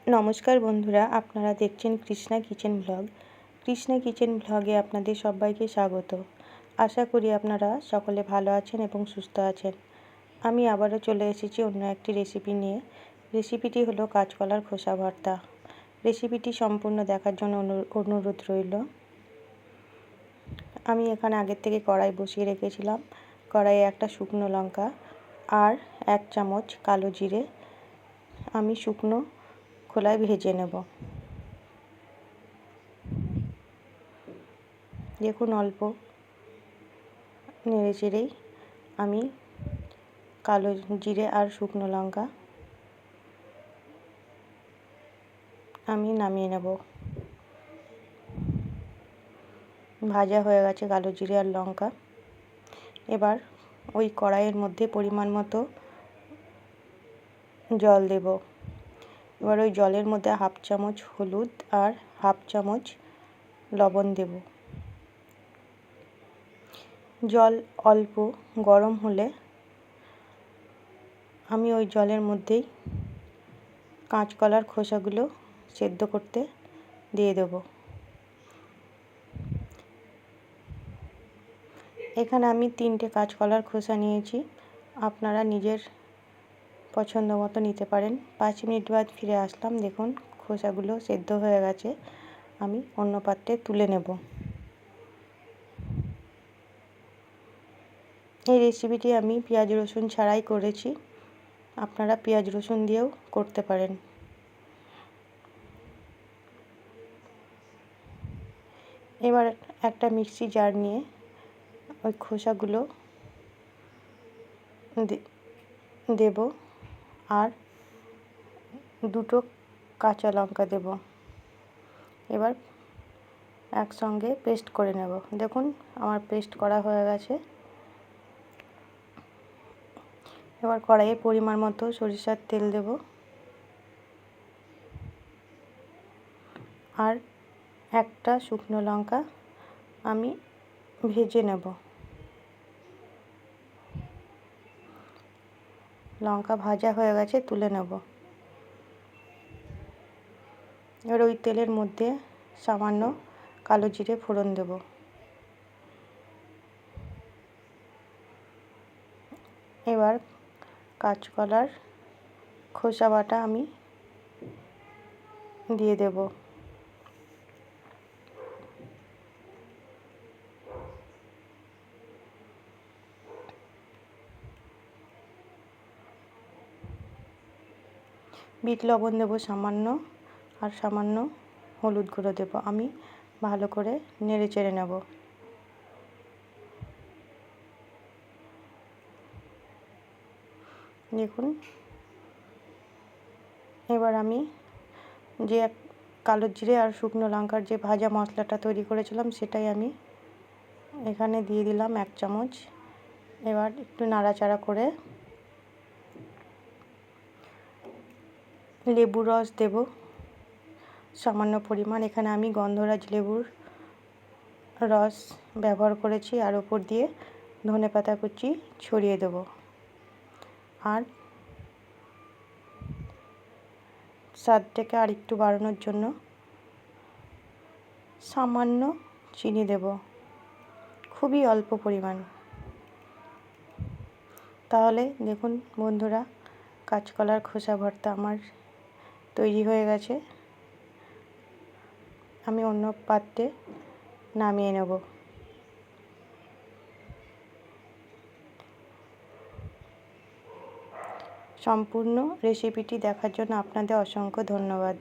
নমস্কার বন্ধুরা, আপনারা দেখছেন Krishna kitchen blog. Krishna kitchen ব্লগে আপনাদের সবাইকে স্বাগত। আশা করি আপনারা সকলে ভালো আছেন এবং সুস্থ আছেন। আমি আবারও চলে এসেছি অন্য একটি রেসিপি নিয়ে। রেসিপিটি হলো কাঁচকলার খোসা ভর্তা। রেসিপিটি সম্পূর্ণ দেখার জন্য অনুরোধ রইল। আমি এখানে আগের থেকে কড়াই বসিয়ে রেখেছিলাম। কড়াইয়ে একটা শুকনো লঙ্কা আর 1 চামচ কালো জিরে আমি শুকনো খোলায় ভেজে নেব। দেখুন, অল্প নেড়ে চেড়েই আমি কালো জিরে আর শুকনো লঙ্কা আমি নামিয়ে নেব। ভাজা হয়ে গেছে কালো জিরে আর লঙ্কা। এবার ওই কড়াইয়ের মধ্যে পরিমাণ মতো জল দেব। এবার ওই জলের মধ্যে 1/2 চামচ হলুদ আর 1/2 চামচ লবণ দেব। জল অল্প গরম হলে আমি ওই জলের মধ্যেই কাঁচকলার খোসাগুলো সেদ্ধ করতে দিয়ে দেব। এখানে আমি 3টে কাঁচকলার খোসা নিয়েছি। আপনারা নিজের পছন্দ মতো নিতে পারেন। 5 মিনিট বাদ ফিরে আসলাম। দেখুন, খোসাগুলো সেদ্ধ হয়ে গেছে। আমি অন্য পাত্রে তুলে নেব। এই রেসিপিটি আমি পেঁয়াজ রসুন ছাড়াই করেছি। আপনারা পেঁয়াজ রসুন দিয়েও করতে পারেন। এবার একটা মিক্সি জার নিয়ে ওই খোসাগুলো দেব আর 2টো কাঁচা লঙ্কা দেব। এবার একসঙ্গে পেস্ট করে নেব। দেখুন, আমার পেস্ট করা হয়ে গেছে। এবার কড়াইয়ে পরিমাণ মতো সরিষার তেল দেব আর একটা শুকনো লঙ্কা আমি ভেজে নেব। লঙ্কা ভাজা হয়ে গেছে, তুলে নেব। এবার ওই তেলের মধ্যে সামান্য কালো জিরে ফোড়ন দেব। এবার কাঁচকলার খোসা বাটা আমি দিয়ে দেব। বিট লবণ দেব সামান্য আর সামান্য হলুদ গুঁড়ো দেব। আমি ভালো করে নেড়ে চেড়ে নেব। দেখুন, এবার আমি যে কালো জিরে আর শুকনো লঙ্কার যে ভাজা মশলাটা তৈরি করেছিলাম সেটাই আমি এখানে দিয়ে দিলাম 1 চামচ। এবার একটু নাড়াচাড়া করে লেবুর রস দেব সামান্য পরিমাণ। এখানে আমি গন্ধরাজ লেবুর রস ব্যবহার করেছি আর ওপর দিয়ে ধনেপাতা কুচি ছড়িয়ে দেব। আর স্বাদটাকে আর একটু বাড়ানোর জন্য সামান্য চিনি দেব, খুবই অল্প পরিমাণ। তাহলে দেখুন বন্ধুরা, কাঁচকলার খোসা ভর্তা আমার তৈরি হয়ে গেছে। আমি অন্য পাত্রে নামিয়ে নেব। সম্পূর্ণ রেসিপিটি দেখার জন্য আপনাদের অসংখ্য ধন্যবাদ।